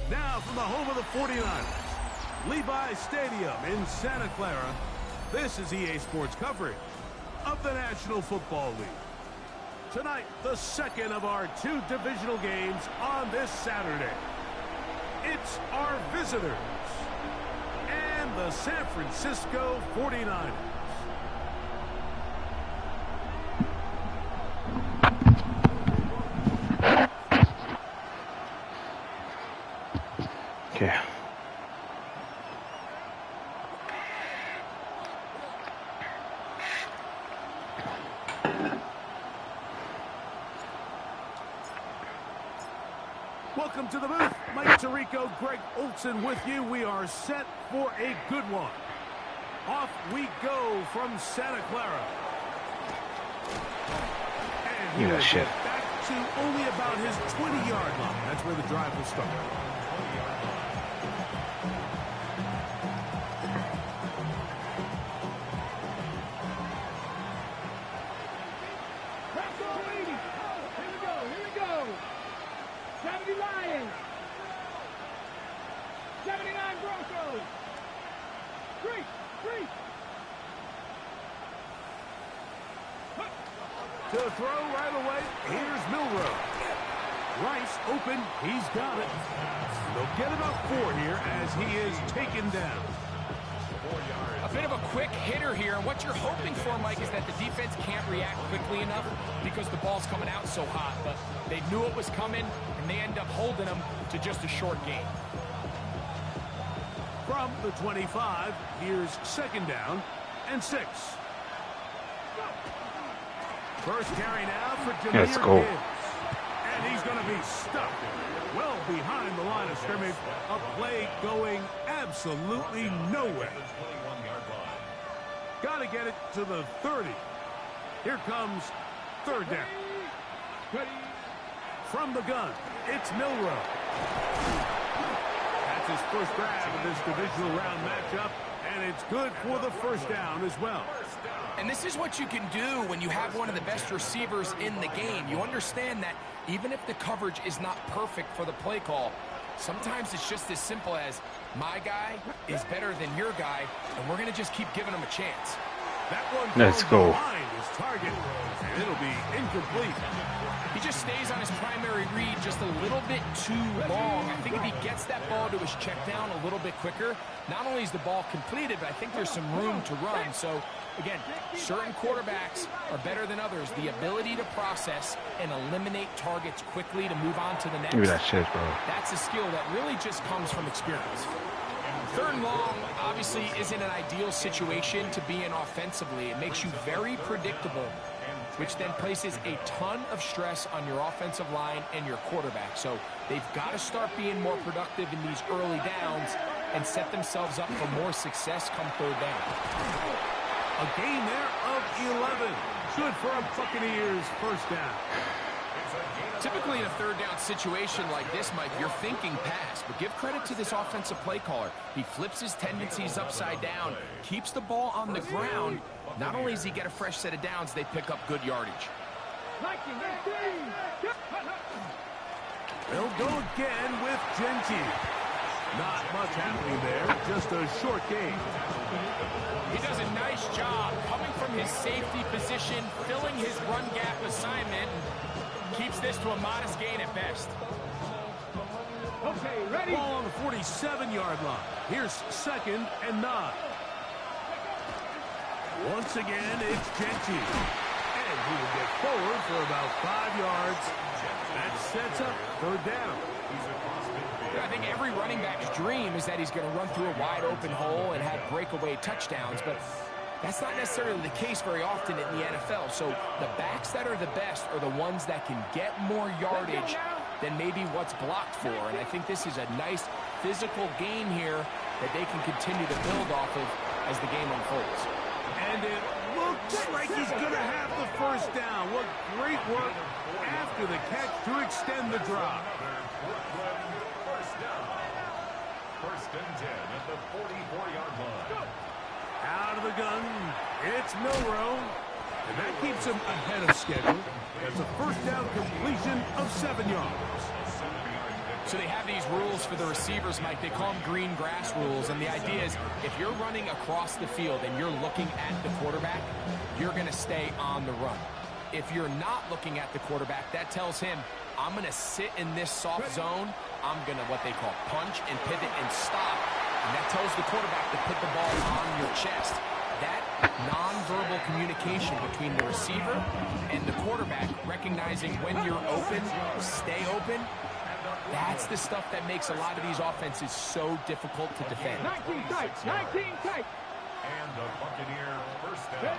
Now from the home of the 49ers, Levi Stadium in Santa Clara, this is EA Sports coverage of the National Football League. Tonight, the second of our two divisional games on this Saturday. It's our visitors and the San Francisco 49ers. Okay. Welcome to the booth. Mike Tirico, Greg Olson with you. We are set for a good one. Off we go from Santa Clara. And he will get back to only about his 20-yard line. That's where the drive will start. To throw right away, here's Milroe. Rice open, he's got it. They'll get about 4 here as he is taken down. A bit of a quick hitter here, and what you're hoping for, Mike, is that the defense can't react quickly enough because the ball's coming out so hot, but they knew it was coming, and they end up holding them to just a short gain. From the 25, here's 2nd down and 6. First carry now for Jahmyr Let's go. Gibbs. And he's going to be stuck well behind the line of scrimmage. A play going absolutely nowhere. Got to get it to the 30. Here comes 3rd down. From the gun, it's Milroe. That's his first grab of this divisional round matchup, and it's good for the 1st down as well. And this is what you can do when you have one of the best receivers in the game. You understand that even if the coverage is not perfect for the play call, sometimes it's just as simple as my guy is better than your guy, and we're going to just keep giving him a chance. That one Let's go. behind his target, and it'll be incomplete. He just stays on his primary read just a little bit too long. I think if he gets that ball to his check down a little bit quicker, not only is the ball completed, but I think there's some room to run. So, again, certain quarterbacks are better than others. The ability to process and eliminate targets quickly to move on to the next. Give me that shit, bro. That's a skill that really just comes from experience. 3rd and long obviously isn't an ideal situation to be in offensively. It makes you very predictable, which then places a ton of stress on your offensive line and your quarterback. So they've got to start being more productive in these early downs and set themselves up for more success come 3rd down. A gain there of 11. Good for a Buccaneers 1st down. Typically in a 3rd down situation like this, Mike, you're thinking pass, but give credit to this offensive play caller. He flips his tendencies upside down, keeps the ball on the ground. Not only does he get a fresh set of downs, they pick up good yardage. They'll go again with Genty. Not much happening there, just a short gain. He does a nice job coming from his safety position, filling his run gap assignment, and keeps this to a modest gain at best. Okay, ready? Ball on the 47-yard line. Here's 2nd and 9. Once again, it's Genty. And he will get forward for about 5 yards. That sets up 3rd down. I think every running back's dream is that he's going to run through a wide open hole and have breakaway touchdowns, but that's not necessarily the case very often in the NFL. So the backs that are the best are the ones that can get more yardage than maybe what's blocked for. And I think this is a nice physical game here that they can continue to build off of as the game unfolds. And it looks like he's going to have the 1st down. What great work after the catch to extend the drive. 1st and 10 at the 44-yard line. Out of the gun, it's Milroe. And that keeps him ahead of schedule. That's a 1st down completion of 7 yards. So they have these rules for the receivers, Mike. They call them green grass rules. And the idea is if you're running across the field and you're looking at the quarterback, you're going to stay on the run. If you're not looking at the quarterback, that tells him, I'm going to sit in this soft zone. I'm going to what they call punch and pivot and stop. And that tells the quarterback to put the ball on your chest. That nonverbal communication between the receiver and the quarterback, recognizing when you're open, stay open, that's the stuff that makes a lot of these offenses so difficult to defend. 19 tight, 19 tight. And the Buccaneer first down.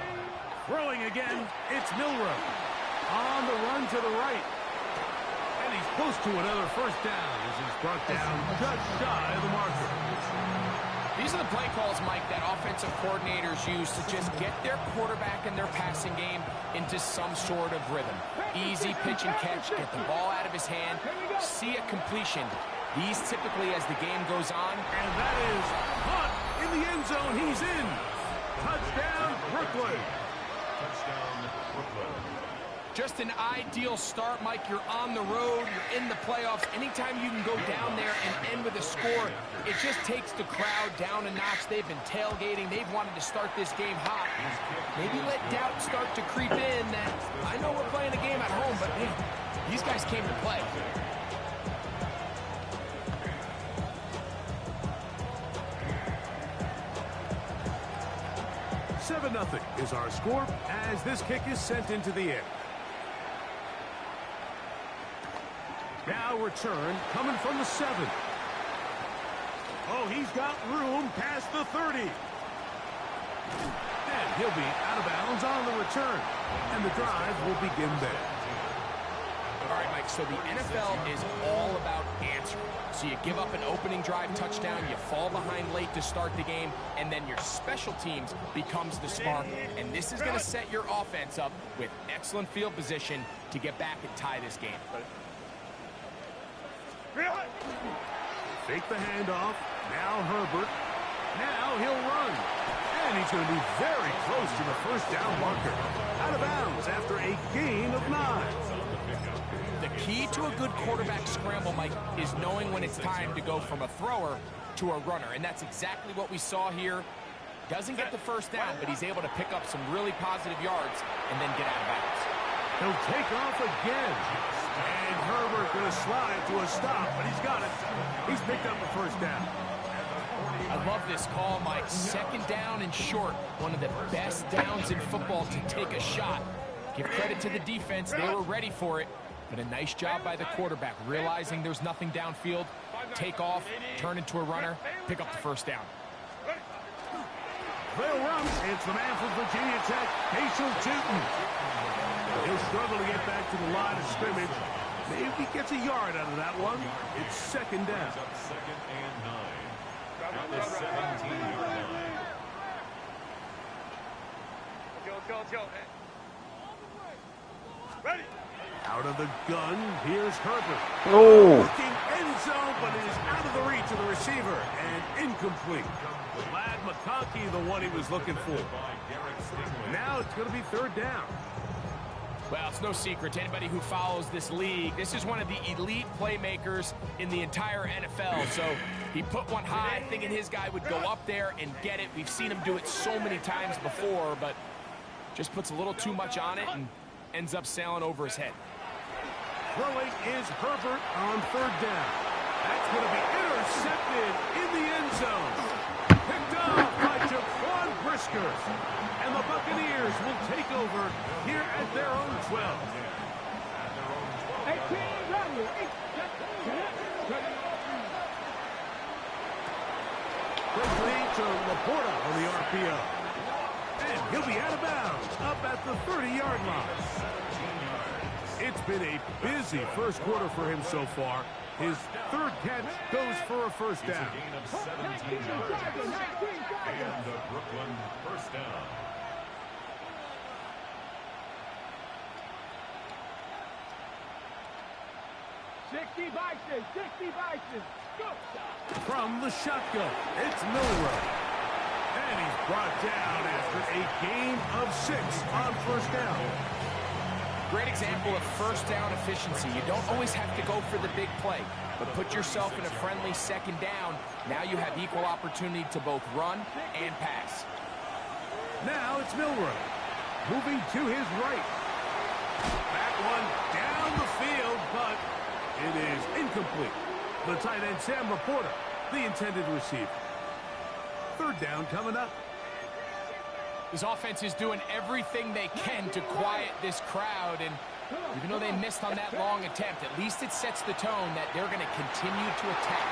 Throwing again, it's Milroe. On the run to the right. And he's close to another first down as he's brought down just shy of the marker. These are the play calls, Mike, that offensive coordinators use to just get their quarterback and their passing game into some sort of rhythm. Easy pitch and catch, get the ball out of his hand, see a completion. These typically, as the game goes on. And that is caught in the end zone. He's in. Touchdown, Brooklyn. Touchdown, Brooklyn. Just an ideal start, Mike. You're on the road. You're in the playoffs. Anytime you can go down there and end with a score, it just takes the crowd down a notch. They've been tailgating. They've wanted to start this game hot. Maybe let doubt start to creep in that I know we're playing a game at home, but man, these guys came to play. Nothing is our score as this kick is sent into the air. Now return coming from the 7. Oh, he's got room past the 30. And he'll be out of bounds on the return. And the drive will begin there. All right, Mike, so the NFL is all about answering. So you give up an opening drive touchdown, you fall behind late to start the game, and then your special teams becomes the spark. And this is going to set your offense up with excellent field position to get back and tie this game. Fake the handoff. Now Herbert. Now he'll run. And he's going to be very close to the first down marker. Out of bounds after a gain of 9. The key to a good quarterback scramble, Mike, is knowing when it's time to go from a thrower to a runner. And that's exactly what we saw here. Doesn't get the first down, but he's able to pick up some really positive yards and then get out of bounds. He'll take off again. And Herbert going to slide to a stop, but he's got it. He's picked up the first down. I love this call, Mike. Second down and short. One of the best downs in football to take a shot. Give credit to the defense. They were ready for it. But a nice job by the quarterback, realizing there's nothing downfield. Take off, turn into a runner, pick up the first down. They'll run. It's the man from Virginia Tech, Hazel Tootin. He'll struggle to get back to the line of scrimmage. Maybe he gets a yard out of that one. It's second down. Second and 9. At the 17-yard line. Go. Ready. Out of the gun, here's Herbert. Oh. Looking end zone, but it is out of the reach of the receiver and incomplete. Ladd McConkey, the one he was looking for. Now it's going to be third down. Well, it's no secret to anybody who follows this league. This is one of the elite playmakers in the entire NFL. So he put one high, thinking his guy would go up there and get it. We've seen him do it so many times before, but just puts a little too much on it and ends up sailing over his head. Throwing is Herbert on third down. That's going to be intercepted in the end zone. Picked off by Jaquan Brisker. And the Buccaneers will take over here at their own 12. Quickly to Laporta on the RPO. And he'll be out of bounds up at the 30-yard line. It's been a busy first quarter for him so far. His third catch goes for a first down. It's a gain of 17 yards. And the Brooklyn first down. From the shotgun, it's Milroe. And he's brought down after a gain of 6 on first down. Great example of first down efficiency. You don't always have to go for the big play. but put yourself in a friendly second down. Now you have equal opportunity to both run and pass. Now it's Milroe. Moving to his right. That one down the field, but it is incomplete. The tight end, Sam Laporta, the intended receiver. Third down coming up. This offense is doing everything they can to quiet this crowd, and even though they missed on that long attempt, at least it sets the tone that they're going to continue to attack.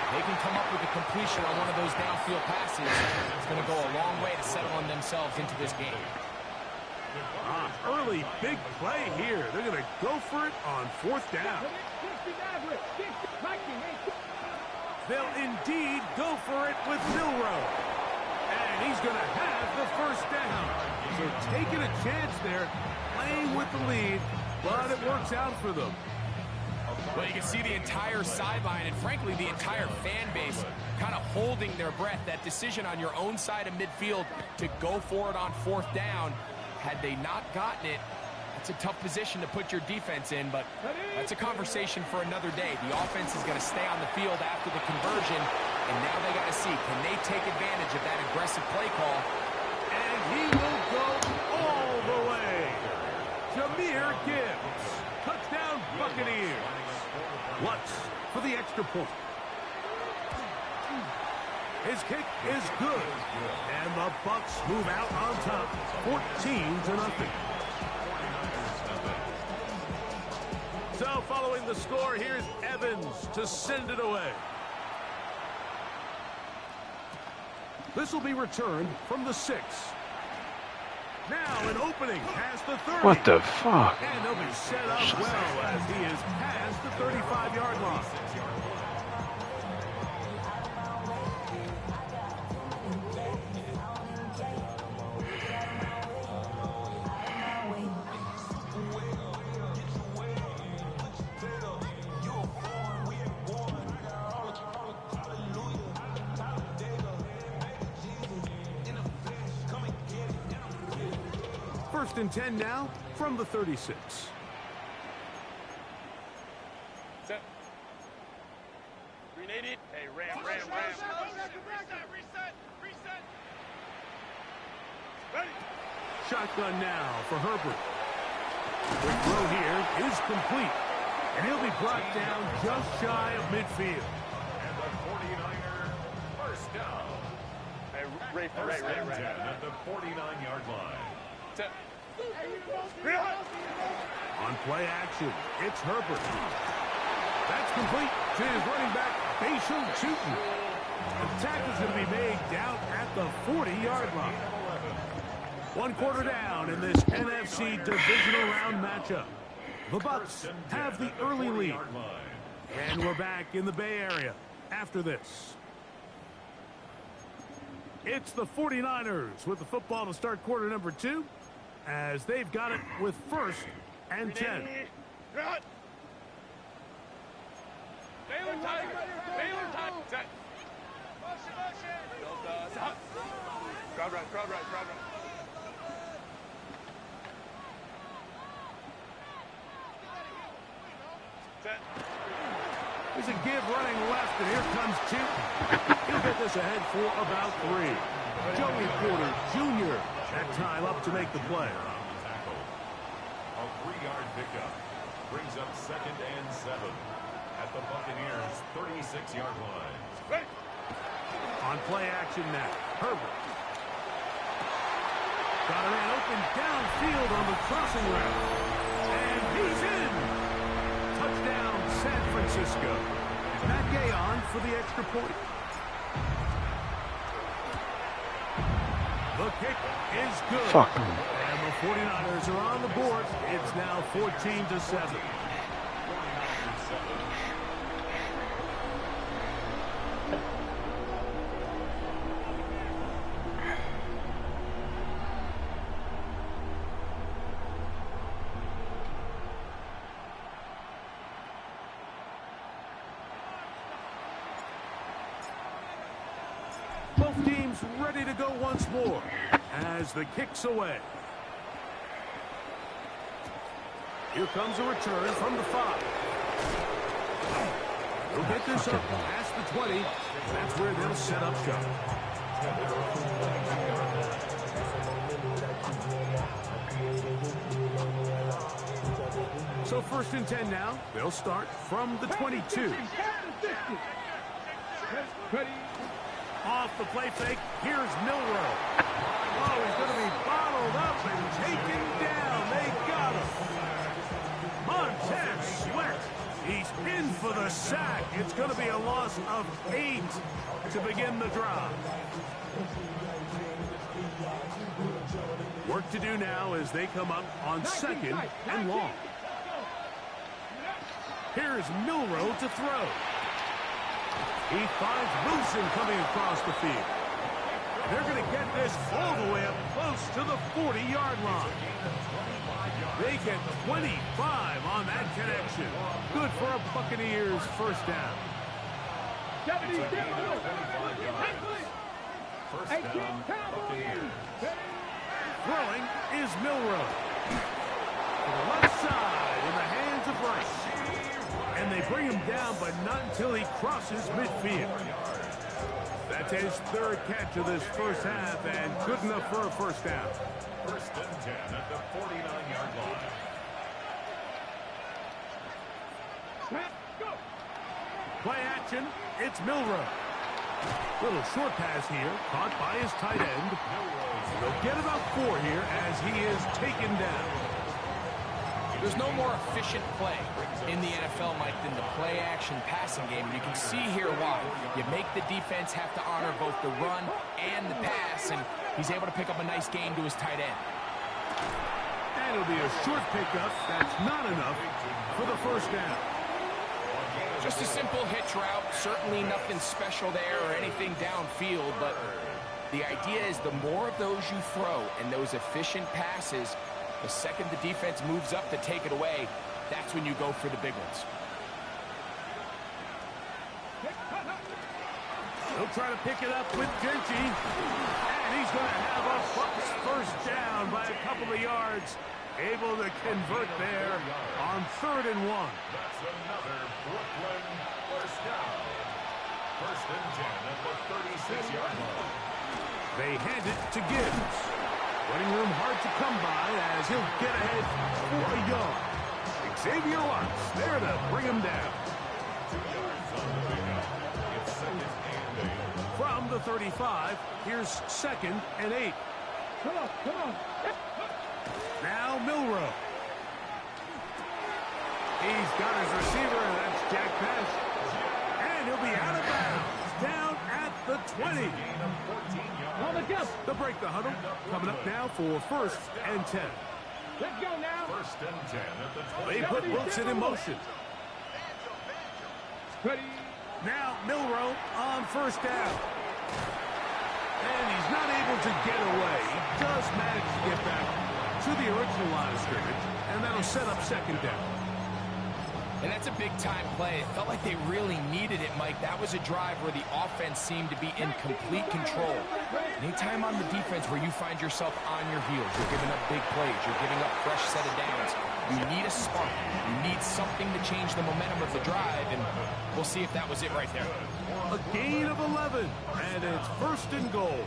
If they can come up with a completion on one of those downfield passes, it's going to go a long way to settling themselves into this game. Early big play here. They're going to go for it on fourth down. They'll indeed go for it with Milroe. And he's going to have the first down. So taking a chance there, playing with the lead, but it works out for them. Well, you can see the entire sideline and, frankly, the entire fan base kind of holding their breath. That decision on your own side of midfield to go for it on fourth down, had they not gotten it, it's a tough position to put your defense in, but that's a conversation for another day. The offense is going to stay on the field after the conversion, and now they got to see, can they take advantage of that aggressive play call? And he will go all the way. Jahmyr Gibbs. Touchdown Buccaneers. Lutz for the extra point. His kick is good. And the Bucs move out on top, 14-0. So following the score, here's Evans to send it away. This will be returned from the 6. Now an opening past the 30. What the fuck? And he'll be set up well as he is past the 35-yard line. First and 10 now from the 36. Set. 380. Hey, ram. Reset. Ready. Shotgun now for Herbert. The throw here is complete. And he'll be brought down just shy of midfield. And the 49er first down. Hey, Ray. At the 49-yard line. Set. On play action, it's Herbert. That's complete to his running back, Basham Chutin. The tackle's going to be made down at the 40-yard line. 1 quarter down in this NFC divisional round matchup. The Bucs have the early lead. And we're back in the Bay Area after this. It's the 49ers with the football to start quarter number 2, as they've got it with first and 10. Baylor time. Set. Crowd right. Set. There's a give running left, and here comes Chutin. He'll get this ahead for about 3. Joey Porter Jr. that time up to make the play. A 3-yard pickup brings up 2nd and 7 at the Buccaneers' 36-yard line. Ready. On play action now, Herbert. Got a man open downfield on the crossing route. And he's in. Touchdown, San Francisco. Matt Gay on for the extra point. The kick is good. Fuck. And the 49ers are on the board. It's now 14-7. Both teams ready to go once more as the kick's away. Here comes a return from the 5. He'll get this up past the 20. That's where they'll set up shop. So 1st and 10 now. They'll start from the 22. Off the play fake. Here's Milroe. Oh, he's going to be bottled up and taken down. They got him. Montez Sweat. He's in for the sack. It's going to be a loss of 8 to begin the drive. Work to do now as they come up on 2nd and long. Here's Milroe to throw. He finds Wilson coming across the field. They're going to get this all the way up close to the 40-yard line. They get 25 on that connection. Good for a Buccaneers first down. First down, Buccaneers. Throwing is Milroe. To the left side in the hands of Rice. And they bring him down, but not until he crosses midfield. That's his 3rd catch of this first half, and good enough for a first down. 1st and 10 at the 49-yard line. Play action, it's Milroe. Little short pass here, caught by his tight end. They'll get about 4 here as he is taken down. There's no more efficient play in the NFL, Mike, than the play-action passing game. You can see here why. You make the defense have to honor both the run and the pass, and he's able to pick up a nice gain to his tight end. And it'll be a short pickup. That's not enough for the first down. Just a simple hitch route. Certainly nothing special there or anything downfield, but the idea is the more of those you throw and those efficient passes, the second the defense moves up to take it away, that's when you go for the big ones. He'll try to pick it up with Genty. And he's going to have a Bucs first down by a couple of yards. Able to convert there on 3rd and 1. That's another Brooklyn first down. 1st and 10 at the 36-yard line. They hand it to Gibbs. Running room hard to come by as he'll get ahead for a yard. Xavier Watts there to bring him down. 2 yards on the pickup. It's 2nd and 8. From the 35, here's 2nd and 8. Come on. Now Milroe. He's got his receiver, and that's Jack Pesh. And he'll be out of bounds down at the 20. They'll break the huddle. Coming up now for 1st and 10. Let's go now. 1st and 10 at the 20. They put Wilson in motion. Ready. Now Milroe on 1st down. And he's not able to get away. He does manage to get back to the original line of scrimmage, and that'll set up 2nd down. And that's a big-time play. It felt like they really needed it, Mike. That was a drive where the offense seemed to be in complete control. Anytime on the defense where you find yourself on your heels, you're giving up big plays, you're giving up fresh set of downs, you need a spark. You need something to change the momentum of the drive, and we'll see if that was it right there. A gain of 11, and it's 1st and goal.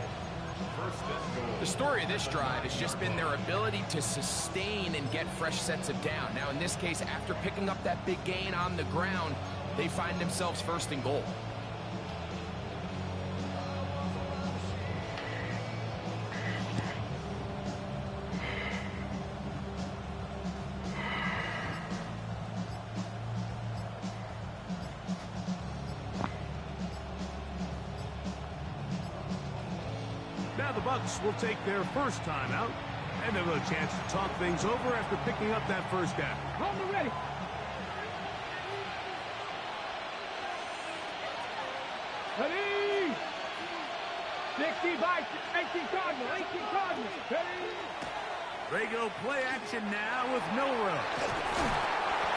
The story of this drive has just been their ability to sustain and get fresh sets of down. Now, in this case, after picking up that big gain on the ground, they find themselves 1st and goal. Now the Bucs will take their first timeout, and they'll have a chance to talk things over after picking up that first down. Hold it ready. Ready. 60 by 18 Cardinals. 18 Cardinals. Ready. They go play action now with Milroe.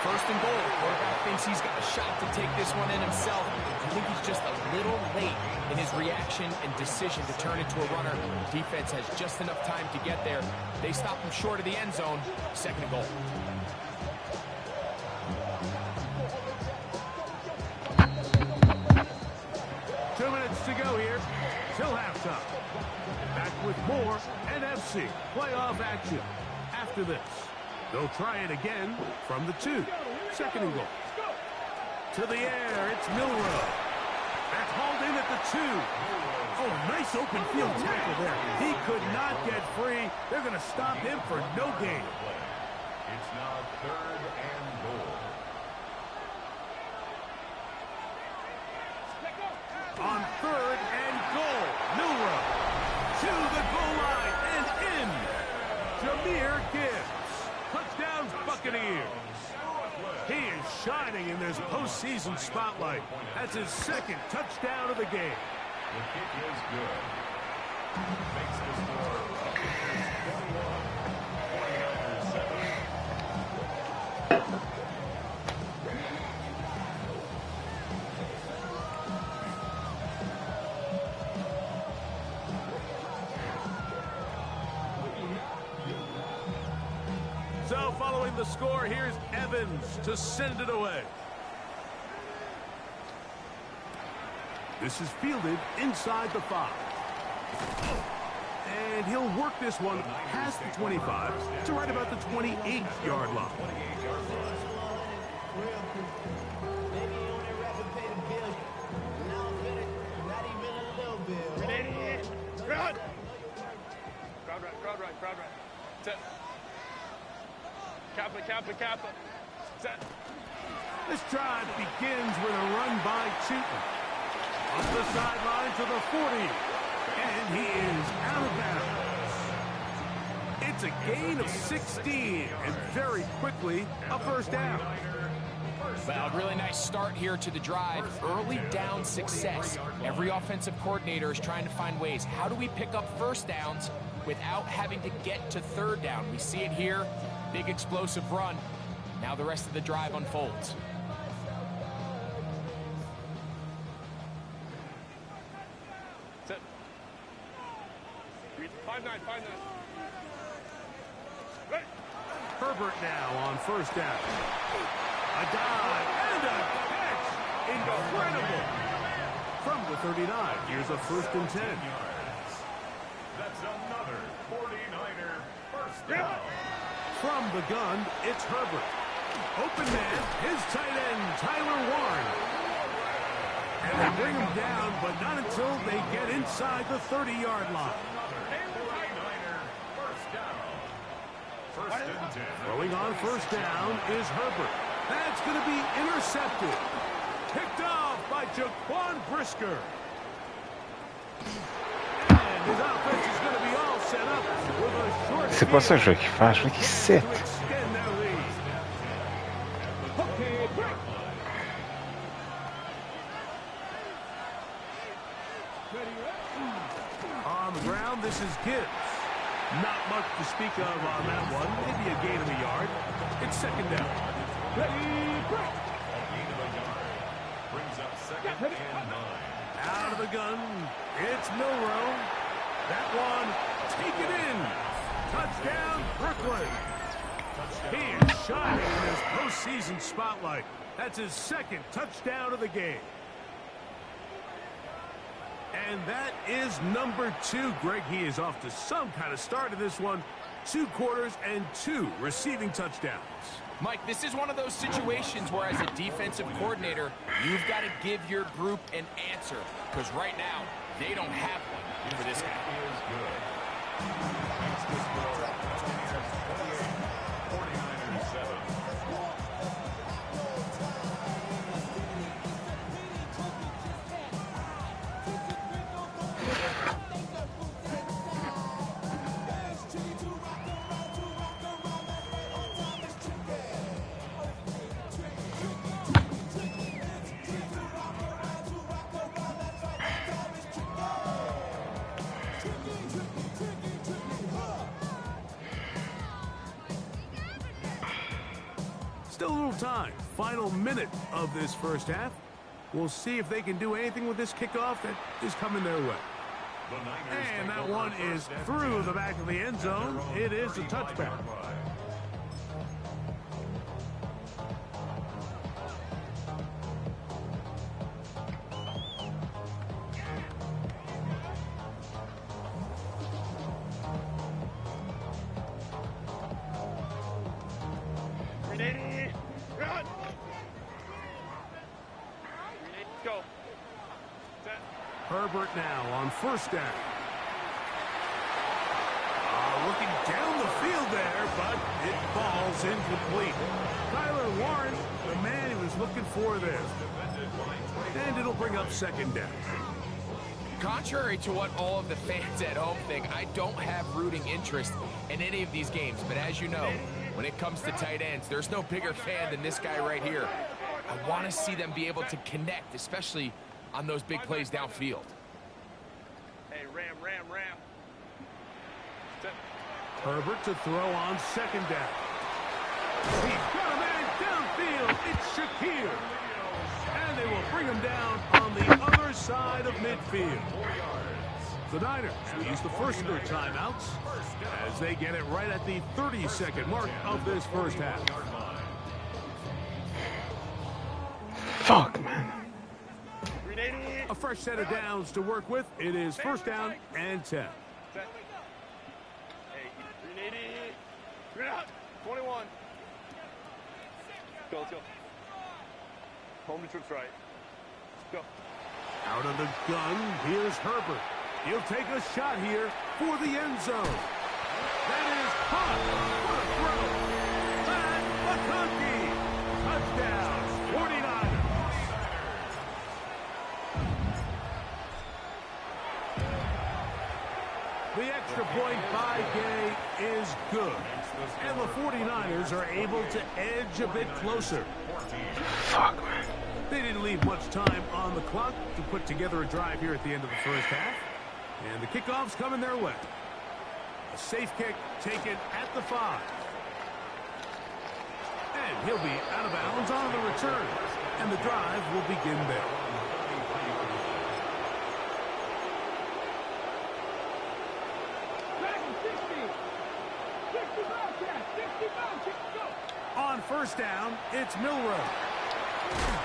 1st and goal. Quarterback thinks he's got a shot to take this one in himself. I think he's just a little late in his reaction and decision to turn into a runner. Defense has just enough time to get there. They stop him short of the end zone. 2nd and goal. to go here till halftime. Back with more NFC playoff action after this. They'll try it again from the 2. Second and goal. To the air, it's Milroe. That's hauled in at the 2. Oh, nice open field tackle there. He could not get free. They're going to stop him for no gain. It's now 3rd and goal. On 3rd and goal, Milroe to the goal line and in. Jahmyr Gibbs. Touchdowns, Buccaneers. He is shining in this postseason spotlight. That's his 2nd touchdown of the game. The kick is good. Makes the score Buccaneers 21, 49ers 7. So following the score, here's Evans to send it away. This is fielded inside the 5. And he'll work this one past the 25 to right about the 28-yard line. Crowd right. Set. Kappa. Set. This drive begins with a run by Cheatham. Up the sideline to the 40. And he is out of bounds. It's a gain of 16. And very quickly, a first down. Well, a really nice start here to the drive. Early down success. Every offensive coordinator is trying to find ways. How do we pick up first downs without having to get to 3rd down? We see it here. Big explosive run. Now the rest of the drive unfolds. Set. 5-9. Right. Herbert now on first down. A dive and a catch. Incredible. From the 39, here's a 1st and 10. That's another 49er first down. From the gun, it's Herbert. Open man, his tight end, Tyler Warren. And they bring him down, but not until they get inside the 30-yard line. 49er first down. 1st and 10. Throwing on first down is Herbert. That's going to be intercepted. Picked off by Jaquan Brisker. And his offense is going to be all set up with a short C'est quoi ça, jeu qui fâche? Qui 7? to extend their lead. Okay, break. On the ground, this is Gibbs. Not much to speak of on that one. Maybe a gain of a yard. It's 2nd down. Ready, break. A gain of a yard. Brings up 2nd and 9. Out of the gun, it's Milroe. That one, take it in. Touchdown, Brooklyn. He is shining in his postseason spotlight. That's his 2nd touchdown of the game. And that is number 2. Greg, he is off to some kind of start of this one. 2 quarters and 2 receiving touchdowns. Mike, this is one of those situations where as a defensive coordinator, you've got to give your group an answer. Because right now, they don't have one for this guy. Is good. Makes the score Buccaneers 28, 49ers 7. Still a little time. Final minute of this first half. We'll see if they can do anything with this kickoff that is coming their way. And that one is through the back of the end zone. It is a touchback. Herbert now on first down. Looking down the field there, but it falls incomplete. Tyler Warren, the man he was looking for there. And it'll bring up second down. Contrary to what all of the fans at home think, I don't have rooting interest in any of these games. But as you know, when it comes to tight ends, there's no bigger fan than this guy right here. I want to see them be able to connect, especially on those big plays downfield. Hey, ram. Herbert to throw on second down. He's got a man downfield. It's Shakir. And they will bring him down on the other side of midfield. The Niners will use the first of their timeouts as they get it right at the 30-second mark of this first half. Fuck, man. A fresh set of downs to work with. It is first down and 10. Set. Hey, 380. 21. Let's go. Home to trips right. Go. Out of the gun, here's Herbert. He'll take a shot here for the end zone. That is caught. What a throw. Matt McConkey. Touchdown, 49ers. The extra point by Gay is good. And the 49ers are able to edge a bit closer. Fuck, man. They didn't leave much time on the clock to put together a drive here at the end of the first half. And the kickoff's coming their way. A safe kick taken at the 5. And he'll be out of bounds on the return. And the drive will begin there. On first down, it's Milroe.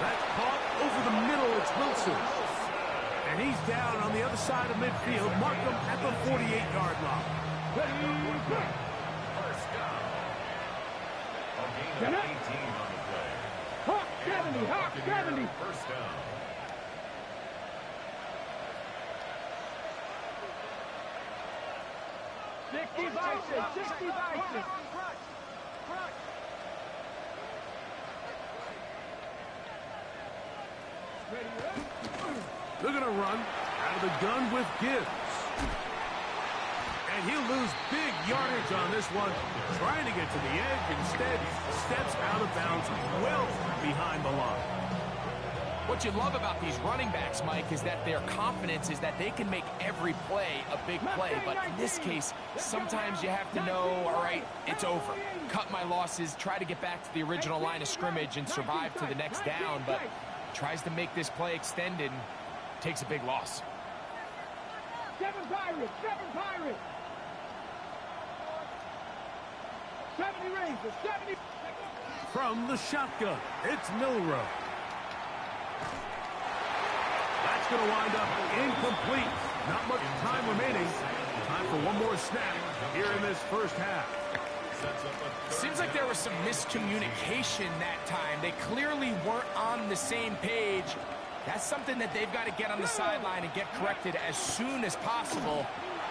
That's caught over the middle. It's Wilson. And he's down on the other side of midfield. Mark him at the 48-yard line. First down. A gain of 18 on the play. Hawk 70. Hawk 70. First down. They're going to run out of the gun with Gibbs. And he'll lose big yardage on this one. Trying to get to the edge. Instead, steps out of bounds well behind the line. What you love about these running backs, Mike, is that their confidence is that they can make every play a big play. But in this case, sometimes you have to know, all right, it's over. Cut my losses, try to get back to the original line of scrimmage and survive to the next down. But tries to make this play extended and takes a big loss. 7 Pirates. 70 Rangers. 70. From the shotgun, it's Milroe. That's going to wind up incomplete. Not much time remaining. Time for one more snap here in this first half. Seems like there was some miscommunication that time. They clearly weren't on the same page. That's something that they've got to get on the sideline and get corrected as soon as possible.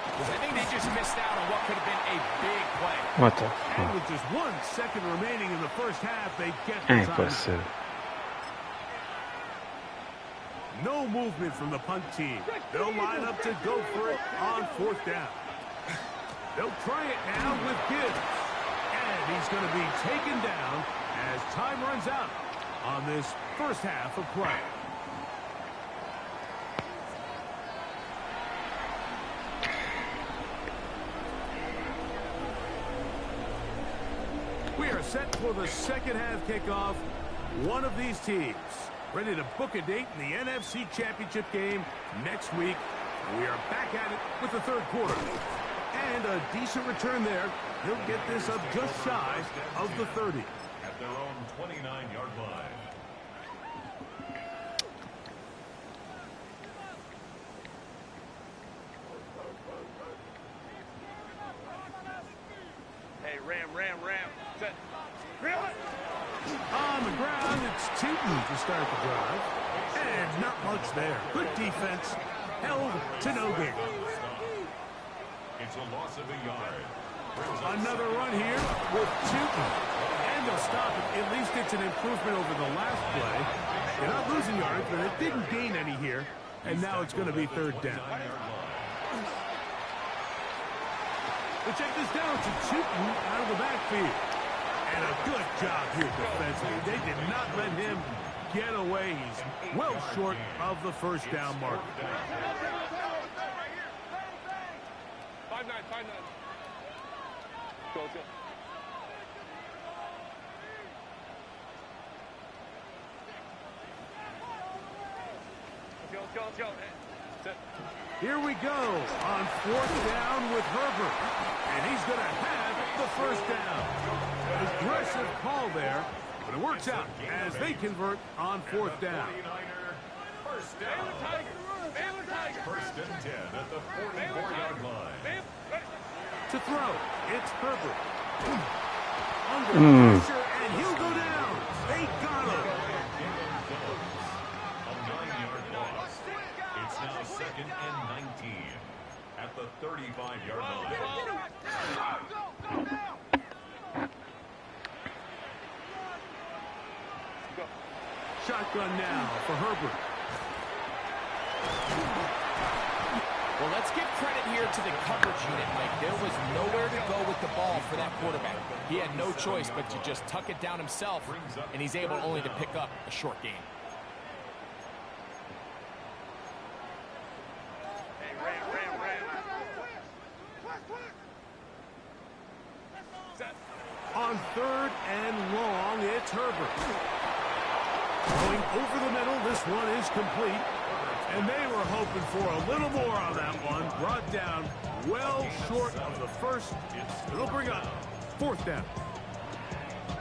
Because I think they just missed out on what could have been a big play. What the And fuck? with just 1 second remaining in the first half, they get the time. Impossível. No movement from the punt team. They'll line up to go for it on fourth down. They'll try it now with Gibbs. And he's going to be taken down as time runs out on this first half of play. We are set for the second half kickoff. One of these teams ready to book a date in the NFC Championship game next week. We are back at it with the third quarter. And a decent return there. He'll get this up just shy of the 30. At their own 29-yard line. Hey, ram. Set. Reel it. On the ground, it's Tootin to start the drive. And not much there. Good defense. held to no gain. It's a loss of a yard. Another run here with Tootin. And they'll stop it. At least it's an improvement over the last play. They're not losing yards, but it didn't gain any here. And now it's going to be third down. We'll check this down to Tootin out of the backfield. And a good job here defensively. They did not let him get away. He's well short of the first down mark. 5-9. Go. Let's go. Here we go on fourth down with Herbert. And he's going to have the first down. Aggressive call there, but it works out as they convert on fourth down. First down. First and 10 at the 44-yard line. To throw, it's Herbert. Under pressure, and he'll go down. They got him. A 9-yard loss. It's now second and 19 at the 35-yard line. Shotgun now for Herbert. Well, let's give credit here to the coverage unit, Mike. There was nowhere to go with the ball for that quarterback. He had no choice but to just tuck it down himself, and he's able only to pick up a short gain. On third and long, it's Herbert. Going over the middle, this one is complete. And they were hoping for a little more on that one. Brought down well short of the first. It'll bring up fourth down.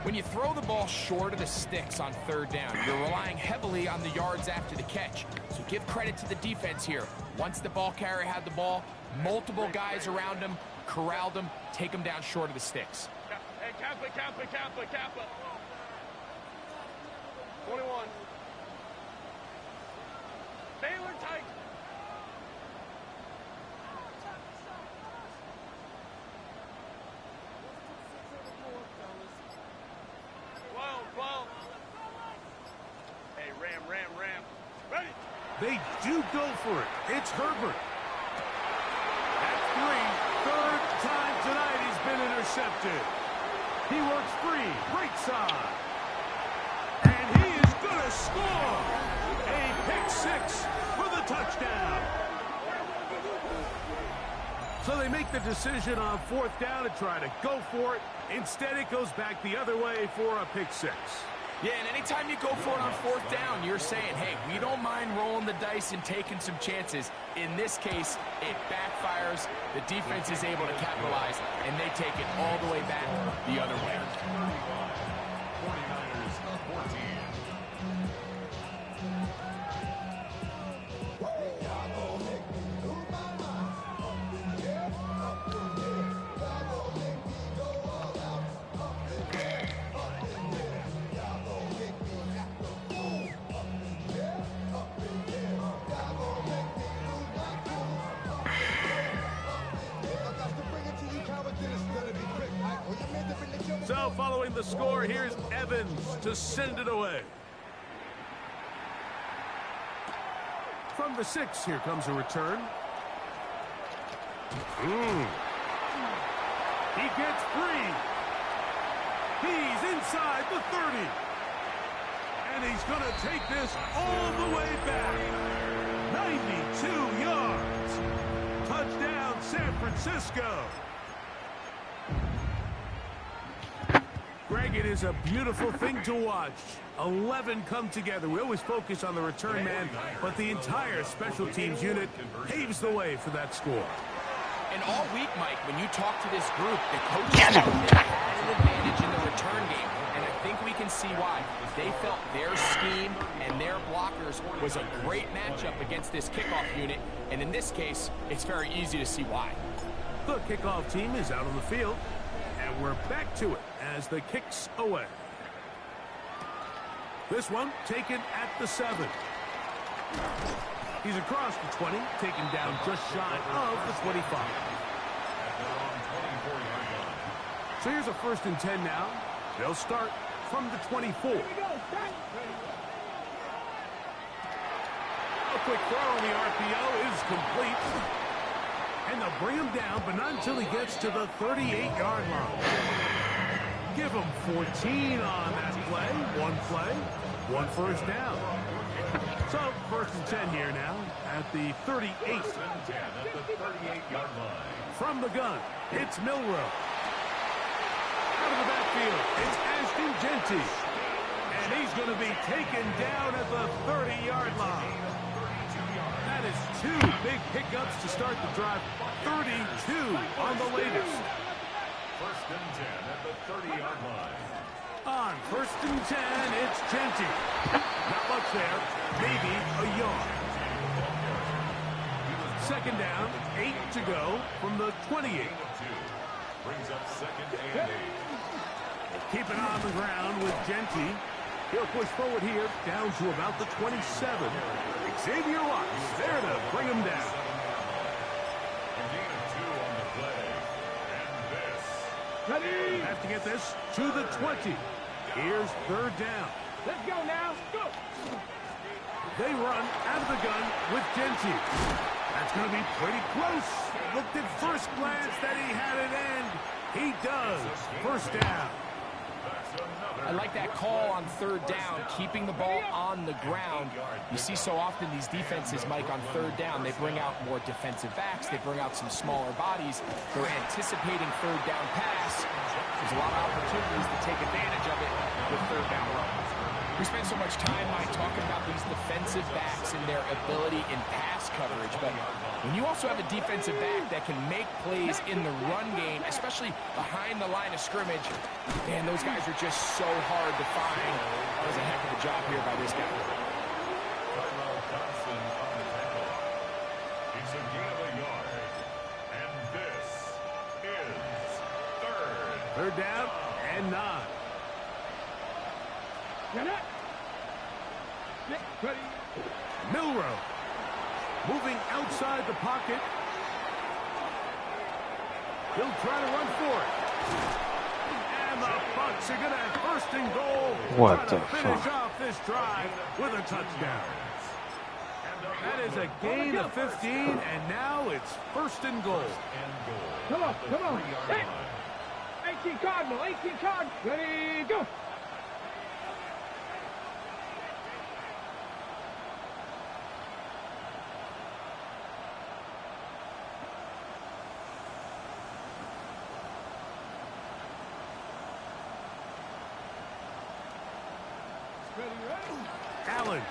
When you throw the ball short of the sticks on third down, you're relying heavily on the yards after the catch. So give credit to the defense here. Once the ball carrier had the ball, multiple guys around him, corralled him, take him down short of the sticks. Hey, Kappa. 21. Baylor tight. Well. Hey, Ram. Ready? They do go for it. It's Herbert. At 3, third time tonight he's been intercepted. He works free, right side. And he is going to score. A pick 6 for the touchdown. So they make the decision on fourth down to try to go for it. Instead, it goes back the other way for a pick 6. Yeah, and anytime you go for it on fourth down, you're saying, hey, we don't mind rolling the dice and taking some chances. In this case, it backfires. The defense is able to capitalize, and they take it all the way back the other way. 49ers 14. So following the score, here's Evans to send it away. From the 6, here comes a return. He gets free. He's inside the 30. And he's going to take this all the way back. 92 yards. Touchdown, San Francisco. Greg, it is a beautiful thing to watch. 11 come together. We always focus on the return man, but the entire special teams unit paves the way for that score. And all week, Mike, when you talk to this group, the coaches had an advantage in the return game. And I think we can see why. They felt their scheme and their blockers was a great matchup against this kickoff unit. And in this case, it's very easy to see why. The kickoff team is out on the field. And we're back to it as the kick's away. This one taken at the 7. He's across the 20, taken down just shy of the 25. So here's a 1st and 10 now. They'll start from the 24. A quick throw on the RPO is complete. And they'll bring him down, but not until he gets to the 38-yard line. Give him 14 on that play. One first down. So, 1st and 10 here now at the 38. From the gun, it's Milroe. Out of the backfield, it's Ashton Jeanty. And he's going to be taken down at the 30-yard line. That is 2 big pickups to start the drive. 32 on the latest. 1st and 10 at the 30-yard line. On 1st and 10, it's Jeanty. Not much there. Maybe a yard. 2nd down, 8 to go from the 28. Brings up 2nd and 8. Keep it on the ground with Jeanty. He'll push forward here down to about the 27. Xavier Watts there to bring him down. A gain of 2 on the play. And this. Ready? Have to get this to the 20. Here's 3rd down. Let's go now. Go. They run out of the gun with Jeanty. That's going to be pretty close. Looked at first glance that he had it end. He does. 1st down. I like that call on 3rd down, keeping the ball on the ground. You see so often these defenses, Mike, on 3rd down, they bring out more defensive backs. They bring out some smaller bodies. They're anticipating 3rd down pass. There's a lot of opportunities to take advantage of it with 3rd down runs. We spend so much time, Mike, talking about these defensive backs and their ability in pass coverage. But when you also have a defensive back that can make plays in the run game, especially behind the line of scrimmage, man, those guys are just so hard to find. That was a heck of a job here by this guy. Tyrell Thompson on the tackle. It's a gain of a yard. And this is 3rd. 3rd down and 9. Milroe moving outside the pocket. He'll try to run for it. And the Bucs are going to have 1st and goal. What Try the to finish fuck? off this drive with a touchdown. That is a gain of 15, and now it's 1st and goal. Come on. Hey. 18 Cardinal. Ready, go. Allen.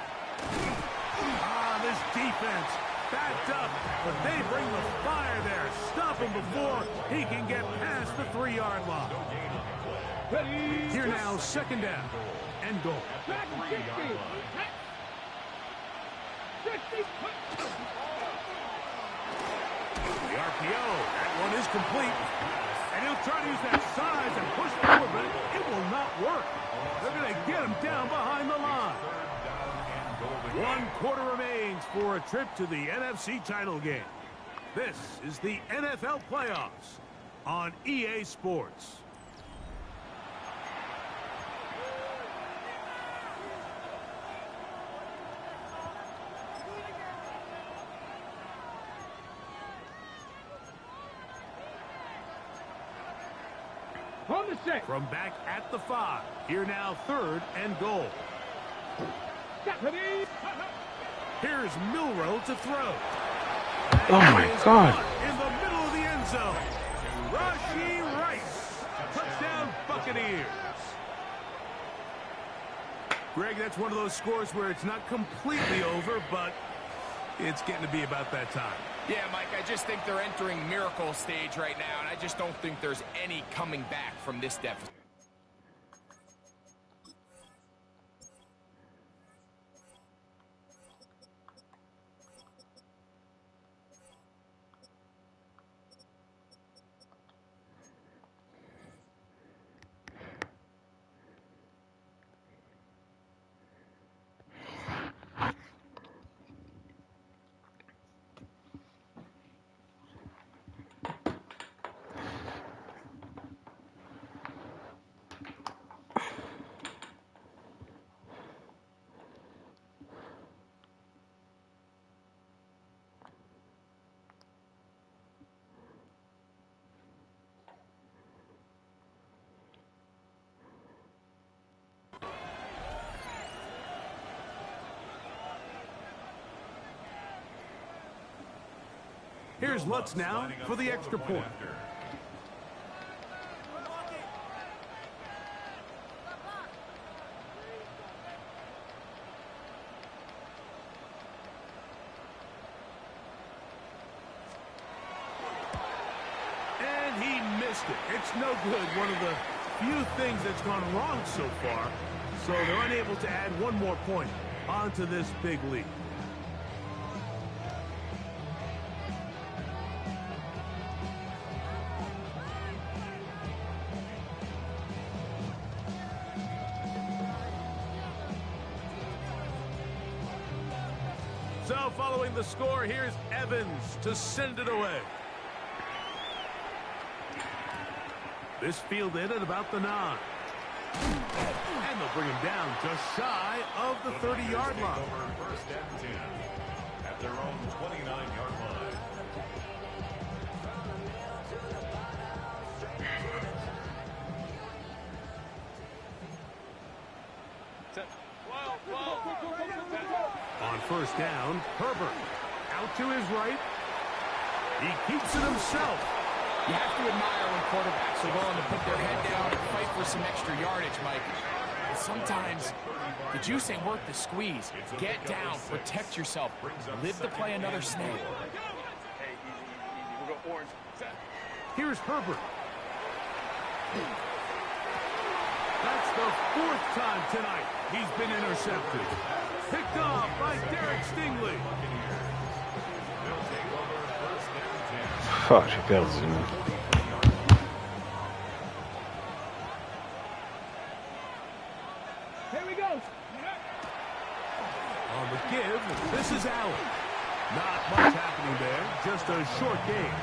This defense backed up, but they bring the fire there. Stop him before he can get past the 3-yard line. Here now, 2nd down and goal. Back to 60. 60. The RPO, that one is complete. And he'll try to use that size and push forward, but it will not work. They're going to get him down behind the line. 1 quarter remains for a trip to the NFC title game. This is the NFL playoffs on EA Sports. On the 6. From back at the 5. Here now, 3rd and goal. Ready. Here's Milroe to throw. Oh my God. In the middle of the end zone. Rashee Rice. Touchdown Buccaneers. Greg, that's one of those scores where it's not completely over, but it's getting to be about that time. Yeah, Mike, I just think they're entering miracle stage right now, and I just don't think there's any coming back from this deficit. Here's Lutz now for the extra point. And he missed it. It's no good. One of the few things that's gone wrong so far. So they're unable to add one more point onto this big lead. So following the score, here's Evans to send it away. This fielded at about the 9. And they'll bring him down just shy of the 30-yard line. First and 10 at their own 29-yard line. On first down, Herbert out to his right. He keeps it himself. You have to admire when quarterbacks are willing to put their head down and fight for some extra yardage, Mike. But sometimes the juice ain't worth the squeeze. Get down, protect yourself, live to play another snap. Hey, easy. We'll go orange. Here's Herbert. That's the 4th time tonight he's been intercepted. Picked off by Derek Stingley. Oh, j'ai perdu. Here we go. On the give, this is Allen. Not much happening there, just a short gain.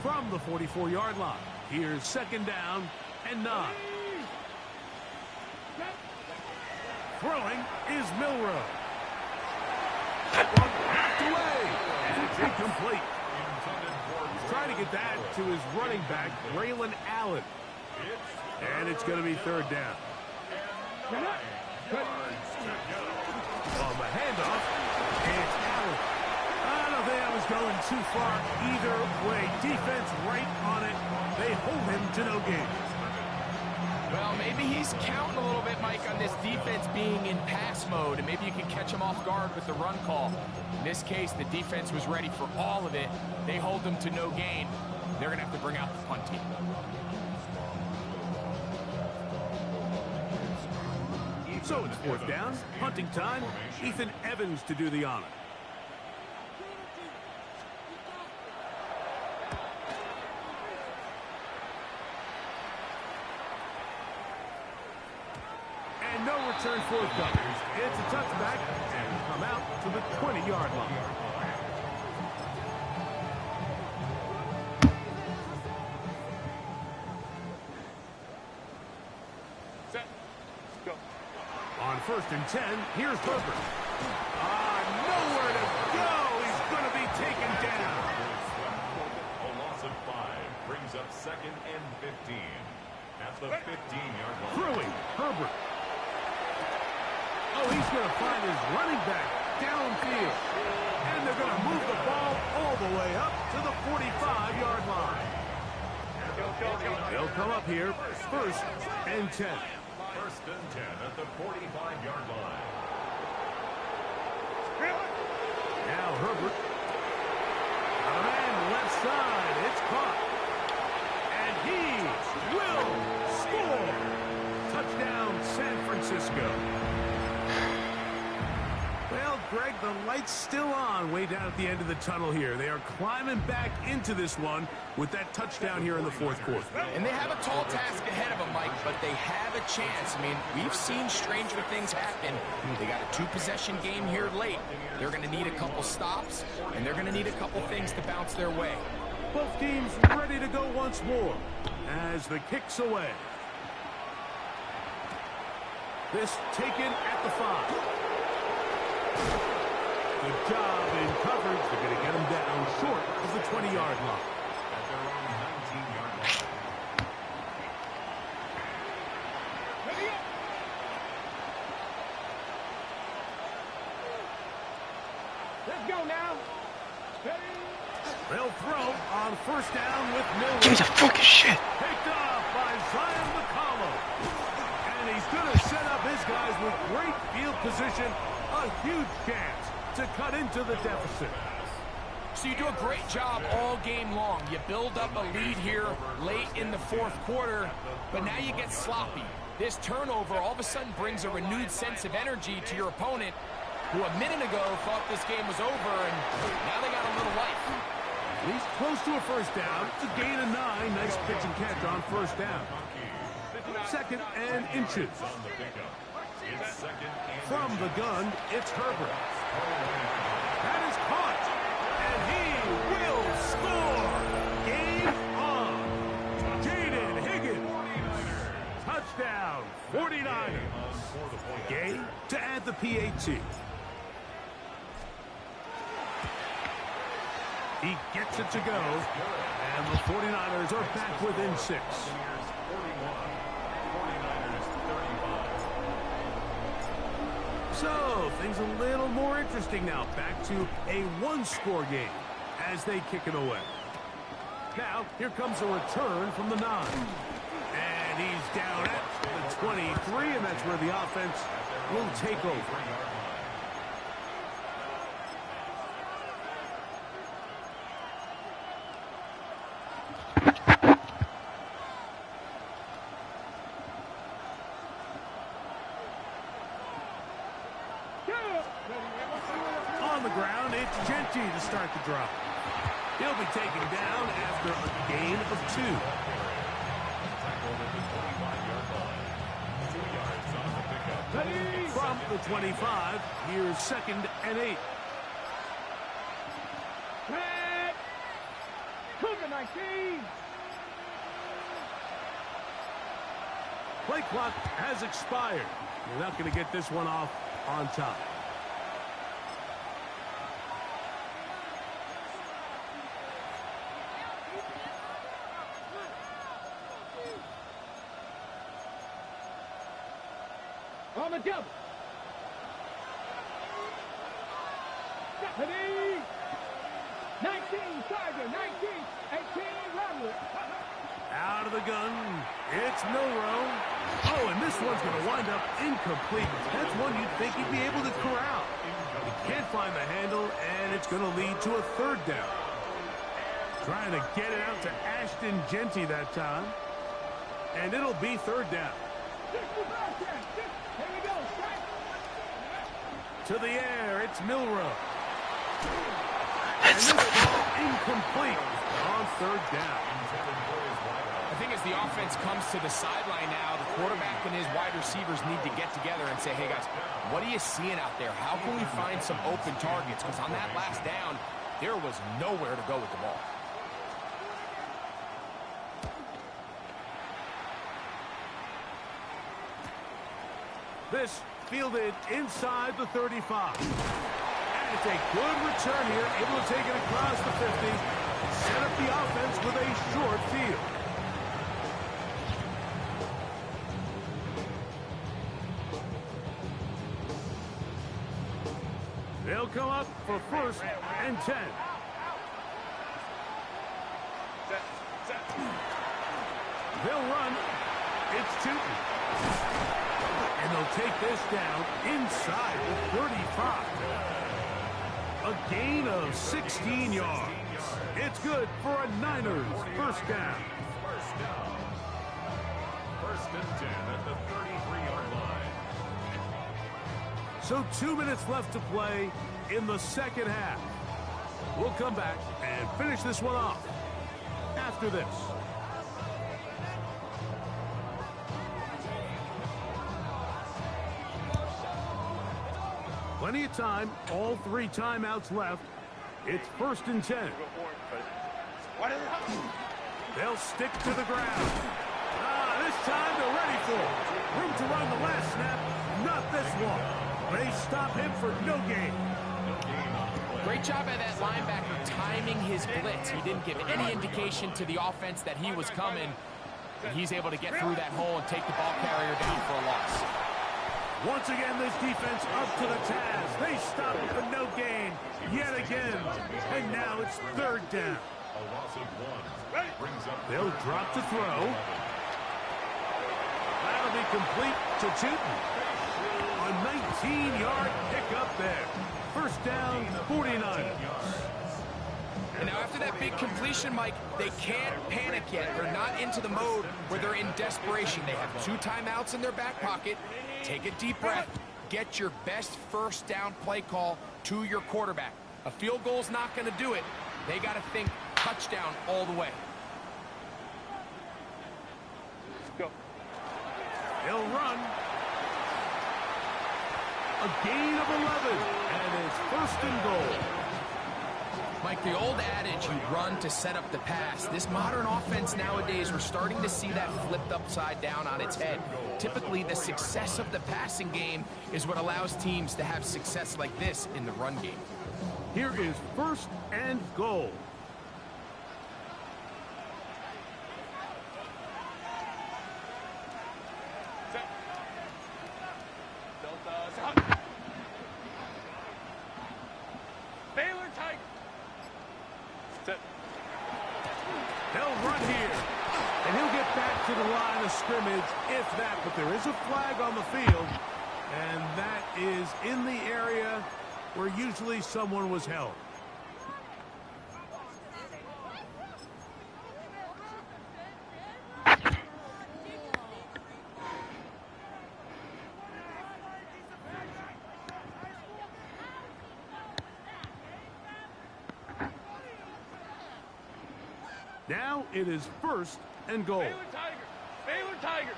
From the 44-yard line, here's second down and 9. Throwing is Milroe. One knocked away, and it's incomplete. He's trying to get that to his running back, Braylon Allen. And it's going to be third down. On the handoff, it's Allen. I don't think I was going too far either way. Defense right on it. They hold him to no gain. Well, maybe he's counting a little bit, Mike, on this defense being in pass mode, and maybe you can catch him off guard with the run call. In this case, the defense was ready for all of it. They hold him to no gain. They're going to have to bring out the punt team. So it's fourth down, punting time. Ethan Evans to do the honor. And no return forthcoming. It's a touchback, and we come out to the 20-yard line. Set. Go. On first and 10, here's Herbert. Nowhere to go. He's going to be taken down. A loss of 5 brings up second and 15 at the 15-yard line. Throwing, Herbert. Oh, he's going to find his running back downfield. And they're going to move the ball all the way up to the 45-yard line. They'll come up here, first and 10. First and 10 at the 45-yard line. Now Herbert. A man left side. It's caught. And he will score. Touchdown, San Francisco. Well, Greg, the light's still on way down at the end of the tunnel here. They are climbing back into this one with that touchdown here in the fourth quarter. And they have a tall task ahead of them, Mike, but they have a chance. I mean, we've seen stranger things happen. They got a 2-possession game here late. They're going to need a couple stops, and they're going to need a couple things to bounce their way. Both teams ready to go once more as the kick's away. This taken at the 5. Good job in coverage. They're going to get him down short of the 20-yard line. At their own 19-yard line. Let's go now. They'll throw on first down with Miller. Give me the fucking shit. Picked off by Zion McCollum. And he's going to set up his guys with great field position. A huge chance to cut into the deficit. So you do a great job all game long. You build up a lead here late in the fourth quarter, but now you get sloppy. This turnover all of a sudden brings a renewed sense of energy to your opponent, who a minute ago thought this game was over, and now they got a little life. He's close to a first down. It's a gain of 9. Nice pitch and catch on first down. Second and inches. From the gun, it's Herbert. That is caught. And he will score. Game on. Jaden Higgins. Touchdown. 49ers. Gay to add the PAT. He gets it to go, and the 49ers are back within 6. So, things a little more interesting now. Back to a one-score game as they kick it away. Now, here comes a return from the 9. And he's down at the 23, and that's where the offense will take over. On the ground, it's Genty to start the drive. He'll be taken down after a gain of 2. From the 25, here's second and 8. Cougar 19. Play clock has expired. You're not going to get this one off on time. On the double. Stephanie. 19, Tiger. 19, 18, Ramlet. Out of the gun, it's Milroe. Oh, and this one's going to wind up incomplete. That's one you'd think he'd be able to corral. He can't find the handle, and it's going to lead to a third down. Trying to get it out to Ashton Genty that time. And it'll be third down. To the air, it's Milroe. And this ball incomplete on third down. I think as the offense comes to the sideline now, the quarterback and his wide receivers need to get together and say, hey guys, what are you seeing out there? How can we find some open targets? Because on that last down, there was nowhere to go with the ball. This fielded inside the 35. And it's a good return here, able to take it across the 50. Set up the offense with a short field. They'll come up for first and 10. They'll run. It's Tootin. And they'll take this down inside the 35. A gain of 16 yards. It's good for a Niners first down. First and 10 at the 33-yard line. So 2 minutes left to play in the second half. We'll come back and finish this one off after this. Plenty of time, all 3 timeouts left. It's first and 10. They'll stick to the ground. This time they're ready for it. Room to run the last snap, not this one. They stop him for no gain. Great job by that linebacker timing his blitz. He didn't give any indication to the offense that he was coming. And he's able to get through that hole and take the ball carrier down for a loss. Once again, this defense up to the task. They stop it for no gain yet again. And now it's third down. A loss of 1 brings up They'll drop to throw. That'll be complete to Tootin. A 19-yard pickup there. First down, 49. And now after that big completion, Mike, they can't panic yet. They're not into the mode where they're in desperation. They have 2 timeouts in their back pocket. Take a deep breath. Get your best first down play call to your quarterback. A field goal's not going to do it. They got to think touchdown all the way. Go. He'll run. A gain of 11. And it's first and goal. Mike, the old adage, you run to set up the pass. This modern offense nowadays, we're starting to see that flipped upside down on its head. Typically, the success of the passing game is what allows teams to have success like this in the run game. Here is first and goal. Baylor Tiger. Set. They'll run here. And he'll get back to the line of scrimmage, if that. But there is a flag on the field. And that is in the area where usually someone was held. Now it is first and goal. Baylor Tiger. Baylor Tiger.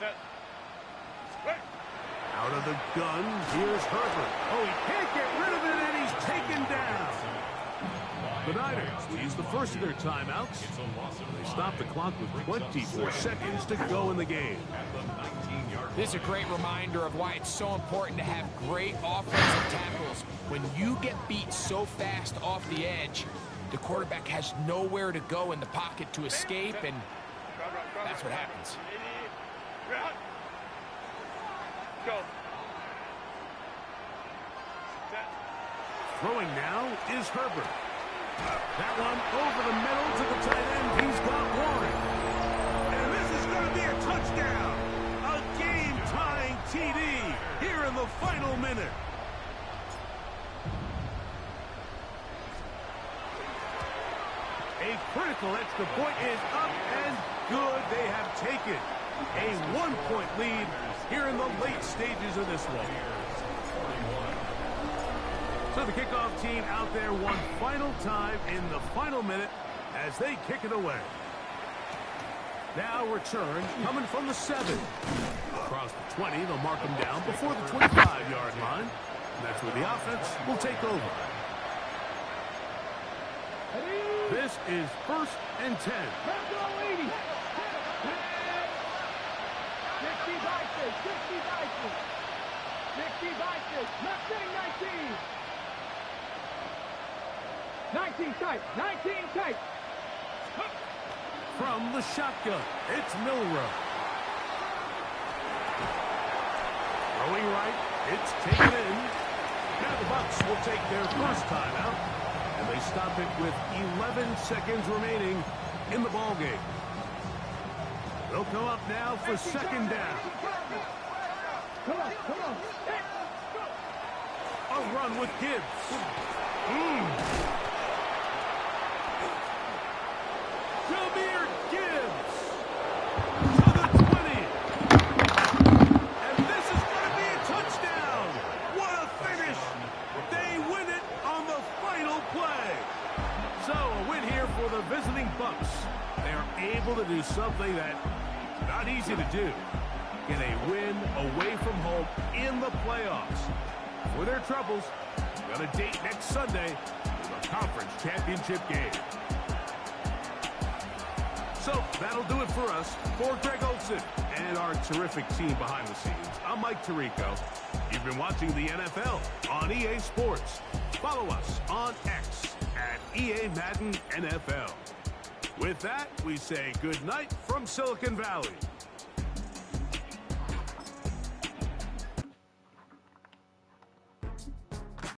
Set. Right. Out of the gun, here's Herbert. Oh, he can't get rid of it, and he's taken down. The Niners use the first of their timeouts. They stop the clock with 24 seconds to go in the game. This is a great reminder of why it's so important to have great offensive tackles. When you get beat so fast off the edge, the quarterback has nowhere to go in the pocket to escape, and that's what happens. Go. Throwing now is Herbert. That one over the middle to the tight end. He's got one. And this is going to be a touchdown. A game-tying TD here in the final minute. A critical extra point is up and good. They have taken a 1-point lead here in the late stages of this one. So the kickoff team out there one final time in the final minute as they kick it away. Now return coming from the 7. Across the 20, they'll mark them down before the 25-yard line. And that's where the offense will take over. This is first and 10. Let's go, ladies. 60 by 6, 60 by 6. 60 by 6. Mustang 19. 19 tight, 19 tight. From the shotgun, it's Milrow. Throwing right, it's taken in. Now the Bucs will take their first timeout, and they stop it with 11 seconds remaining in the ballgame. They'll come up now for second down. Come on, come on. A run with Gibbs. Jahmyr Gibbs to the 20. And this is going to be a touchdown. What a finish. They win it on the final play. So a win here for the visiting Bucs. They are able to do something that's not easy to do. Get a win away from home in the playoffs. For their troubles, got a date next Sunday for the conference championship game. So that'll do it for us. For Greg Olsen and our terrific team behind the scenes, I'm Mike Tirico. You've been watching the NFL on EA Sports. Follow us on X at EA Madden NFL. With that, we say good night from Silicon Valley.